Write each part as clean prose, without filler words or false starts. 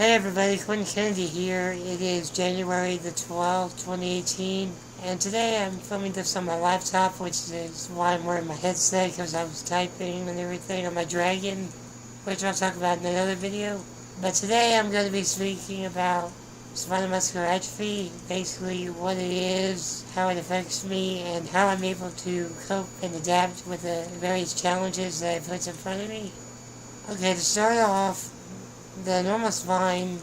Hey everybody, Quentin Kennedy here. It is January the 12th, 2018, and today I'm filming this on my laptop, which is why I'm wearing my headset, because I was typing and everything on my Dragon, which I'll talk about in another video. But today I'm going to be speaking about spinal muscular atrophy, basically what it is, how it affects me, and how I'm able to cope and adapt with the various challenges that it puts in front of me. Okay, to start off, the normal spine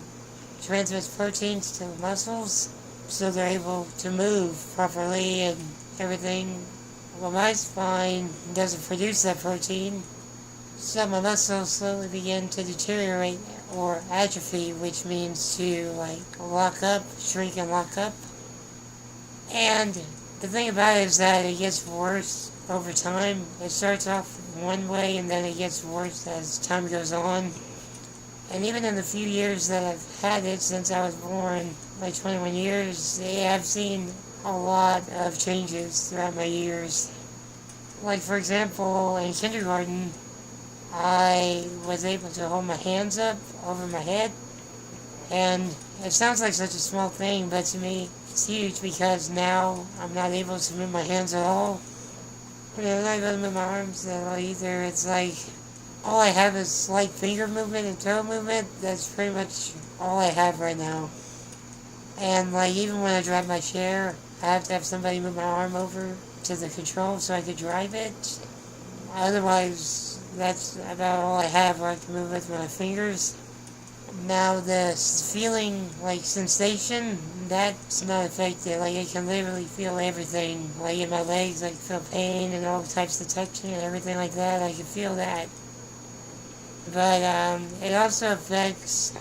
transmits proteins to the muscles so they're able to move properly and everything. Well, my spine doesn't produce that protein, so my muscles slowly begin to deteriorate or atrophy, which means to lock up, shrink and lock up. And the thing about it is that it gets worse over time. It starts off one way and then it gets worse as time goes on. And even in the few years that I've had it since I was born, like 21 years, I've seen a lot of changes throughout my years. Like, for example, in kindergarten, I was able to hold my hands up over my head. And it sounds like such a small thing, but to me, it's huge because now I'm not able to move my hands at all. I'm not able to move my arms at all either. It's like all I have is slight finger movement and toe movement. That's pretty much all I have right now. And even when I drive my chair, I have to have somebody move my arm over to the control so I could drive it. Otherwise, that's about all I have where I can move with my fingers. Now the feeling, sensation, that's not affected. I can literally feel everything. In my legs, I can feel pain and all types of touching and everything like that. I can feel that. But it also affects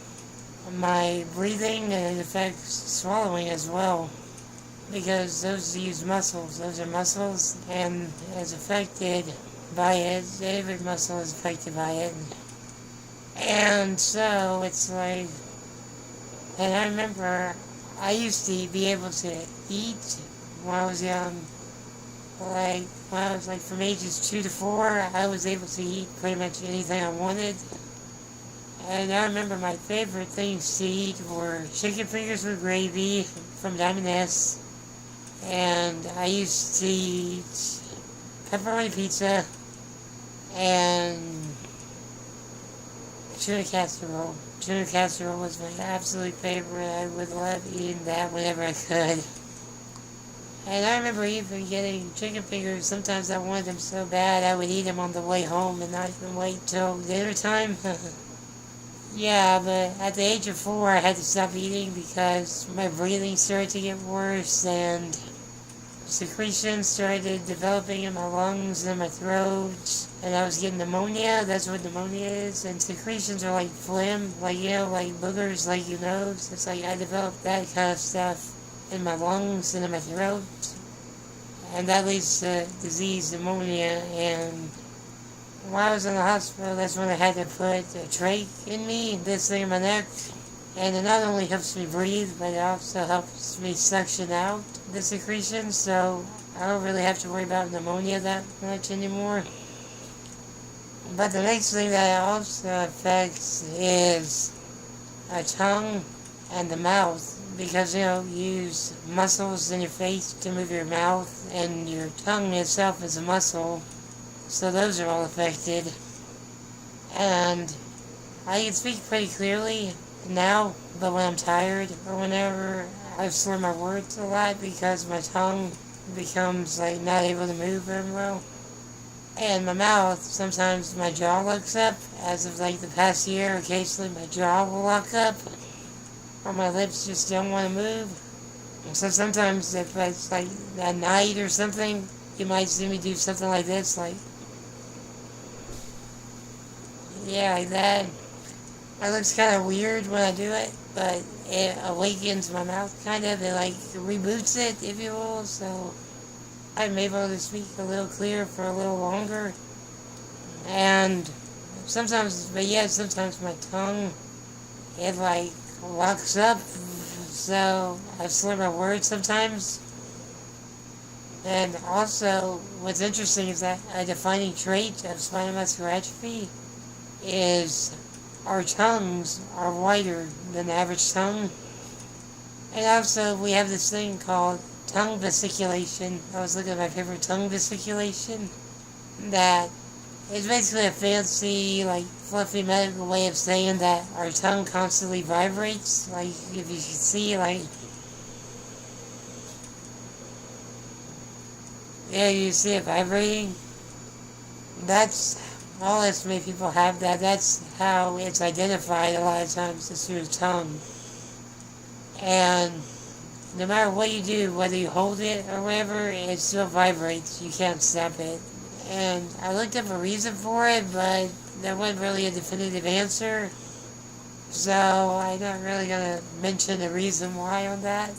my breathing and it affects swallowing as well, because those use muscles. Those are muscles, and it's affected by it. Every muscle is affected by it. And so it's and I remember I used to be able to eat when I was young. When I was from ages 2 to 4, I was able to eat pretty much anything I wanted. And I remember my favorite things to eat were chicken fingers with gravy from Diamond S. And I used to eat pepperoni pizza and tuna casserole. Tuna casserole was my absolute favorite. I would love eating that whenever I could. And I remember even getting chicken fingers. Sometimes I wanted them so bad I would eat them on the way home and not even wait till dinner time. Yeah, but at the age of 4 I had to stop eating because my breathing started to get worse and secretions started developing in my lungs and my throat, and I was getting pneumonia. That's what pneumonia is. And secretions are like phlegm, like boogers, like your nose. It's I developed that kind of stuff in my lungs and in my throat, and that leads to disease, pneumonia. And while I was in the hospital, that's when I had to put a trach in me, this thing in my neck, and it not only helps me breathe, but it also helps me suction out the secretion, so I don't really have to worry about pneumonia that much anymore. But the next thing that it also affects is a tongue and the mouth, because you use muscles in your face to move your mouth, and your tongue itself is a muscle, so those are all affected. And I can speak pretty clearly now, but when I'm tired or whenever, I slur my words a lot because my tongue becomes not able to move very well. And my mouth, sometimes my jaw locks up. As of the past year, occasionally my jaw will lock up, or my lips just don't want to move. So sometimes if it's at night or something, you might see me do something like this, yeah, like that. It looks kind of weird when I do it, but it awakens my mouth kind of. It reboots it, if you will, so I'm able to speak a little clearer for a little longer. And sometimes my tongue, it locks up, so I slur my words sometimes. And also, what's interesting is that a defining trait of spinal muscular atrophy is our tongues are wider than the average tongue. And also, we have this thing called tongue vesiculation. I was looking at my favorite tongue vesiculation. That is basically a fancy, like, fluffy medical way of saying that our tongue constantly vibrates. Like, if you can see, like, yeah, you see it vibrating. That's all estimated people have that. That's how it's identified a lot of times, is through the tongue. And no matter what you do, whether you hold it or whatever, it still vibrates. You can't stop it. And I looked up a reason for it, but there wasn't really a definitive answer. So I'm not really going to mention the reason why on that.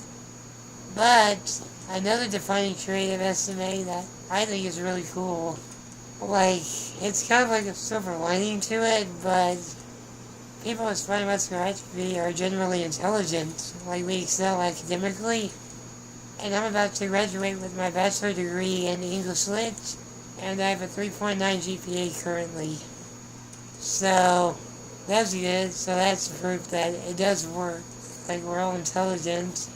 But another defining trait of SMA that I think is really cool, like, it's kind of like a silver lining to it, but people with spinal muscular atrophy are generally intelligent. Like, we excel academically. And I'm about to graduate with my bachelor degree in English Lit, and I have a 3.9 GPA currently. So that's good. So that's proof that it does work. Like, we're all intelligent.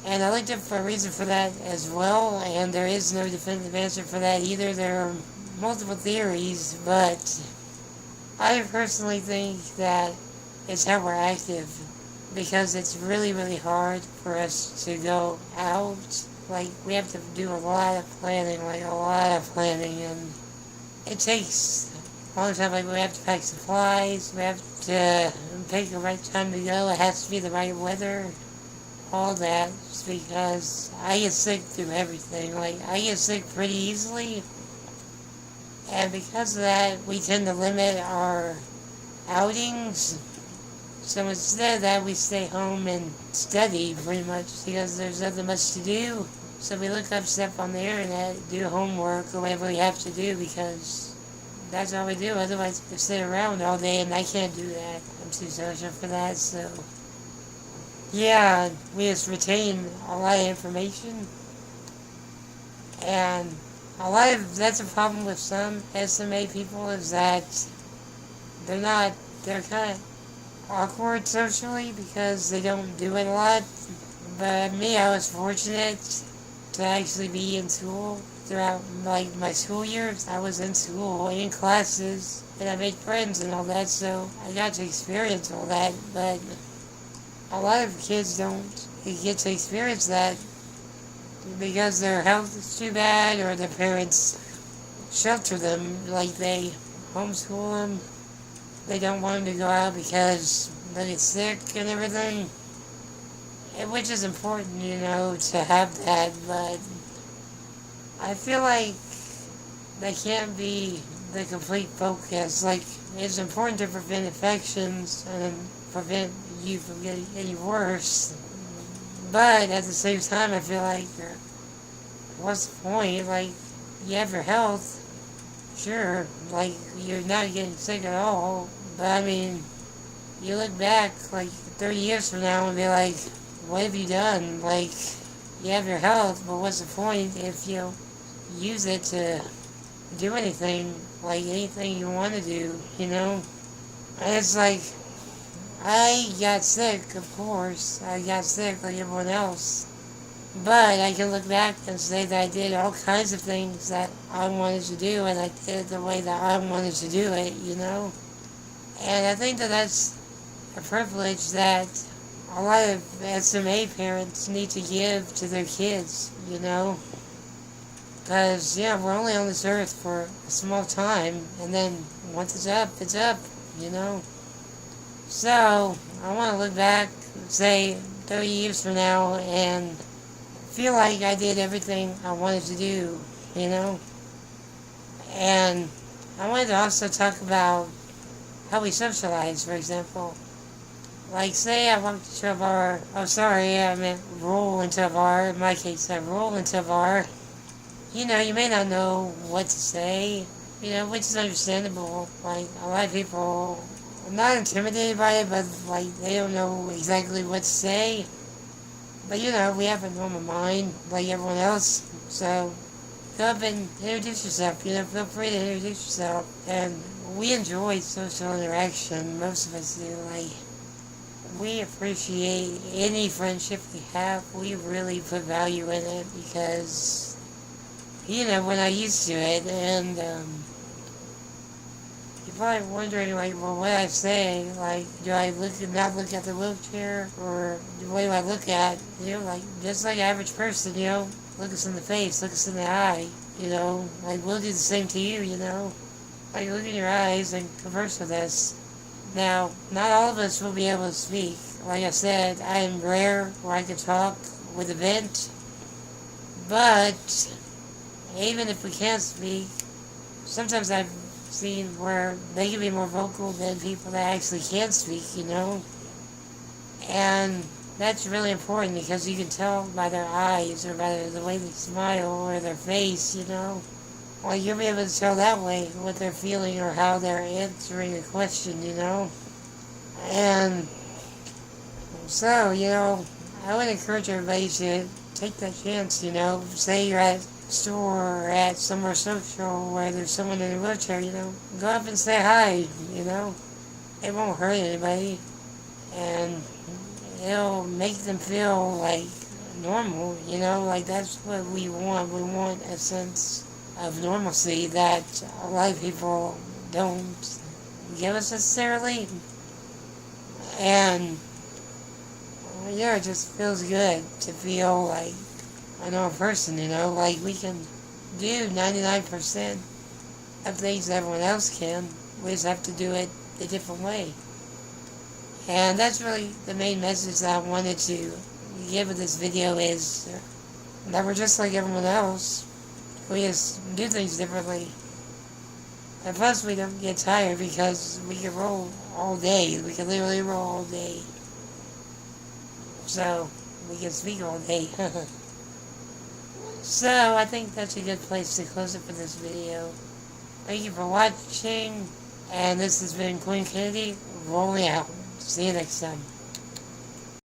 And I looked up for a reason for that as well, and there is no definitive answer for that either. There are multiple theories, but I personally think that it's how we're active, because it's really, really hard for us to go out. Like, we have to do a lot of planning, and it takes a long time. Like, we have to pack supplies, we have to pick the right time to go, it has to be the right weather, all that, because I get sick through everything. Like, I get sick pretty easily, and because of that, we tend to limit our outings. So instead of that, we stay home and study, pretty much, because there's nothing much to do. So we look up stuff on the internet, do homework, or whatever we have to do, because that's all we do. Otherwise, we sit around all day, and I can't do that. I'm too social for that, so yeah, we just retain a lot of information. And that's a problem with some SMA people, is that they're kind of awkward socially because they don't do it a lot. But me, I was fortunate to actually be in school throughout, like, my school years. I was in school, in classes, and I made friends and all that, so I got to experience all that. But a lot of kids don't get to experience that because their health is too bad, or their parents shelter them, like they homeschool them. They don't want them to go out because they get sick and everything, which is important, to have that, but I feel like that can't be the complete focus. Like, it's important to prevent infections and prevent you from getting any worse, but at the same time, I feel like, what's the point? Like, you have your health, sure, like, you're not getting sick at all, but I mean, you look back, like, 30 years from now and be like, what have you done? Like, you have your health, but what's the point if you use it to do anything, like anything you want to do, And it's like, I got sick, of course. I got sick like everyone else. But I can look back and say that I did all kinds of things that I wanted to do, and I did it the way that I wanted to do it, And I think that that's a privilege that a lot of SMA parents need to give to their kids, Because, we're only on this earth for a small time, and then once it's up, So, I want to look back, say, 30 years from now, and feel like I did everything I wanted to do, And I wanted to also talk about how we socialize, for example. Like, say I walk into a bar, I meant roll into a bar. In my case, I roll into a bar. You may not know what to say, which is understandable. Like, a lot of people are not intimidated by it, but, like, they don't know exactly what to say. But, we have a normal mind, like everyone else. So, go up and introduce yourself, feel free to introduce yourself. And we enjoy social interaction. Most of us do. Like, we appreciate any friendship we have. We really put value in it because, we're not used to it. And you're probably wondering, like, well, what I say, like, do I not look at the wheelchair, or what do I look at? Like, just like an average person, look us in the face, look us in the eye, like, we'll do the same to you, like, look in your eyes and converse with us. Now, not all of us will be able to speak. Like I said, I am rare where I can talk with a vent, but even if we can't speak, sometimes I've seen where they can be more vocal than people that actually can speak, and that's really important because you can tell by their eyes or by the way they smile or their face, Well, you'll be able to tell that way what they're feeling or how they're answering a question, And so, I would encourage everybody to take that chance, Say you're at a store or at somewhere social where there's someone in a wheelchair, go up and say hi, It won't hurt anybody. And it'll make them feel like normal, like that's what we want. We want a sense of normalcy that a lot of people don't give us necessarily. And it just feels good to feel like a normal person, like we can do 99% of things that everyone else can. We just have to do it a different way. And that's really the main message that I wanted to give with this video, is that we're just like everyone else. We just do things differently. And plus we don't get tired because we can roll all day. We can literally roll all day. So, we can speak all day. So, I think that's a good place to close it for this video. Thank you for watching. And this has been Queen Kennedy, rolling out. See you next time.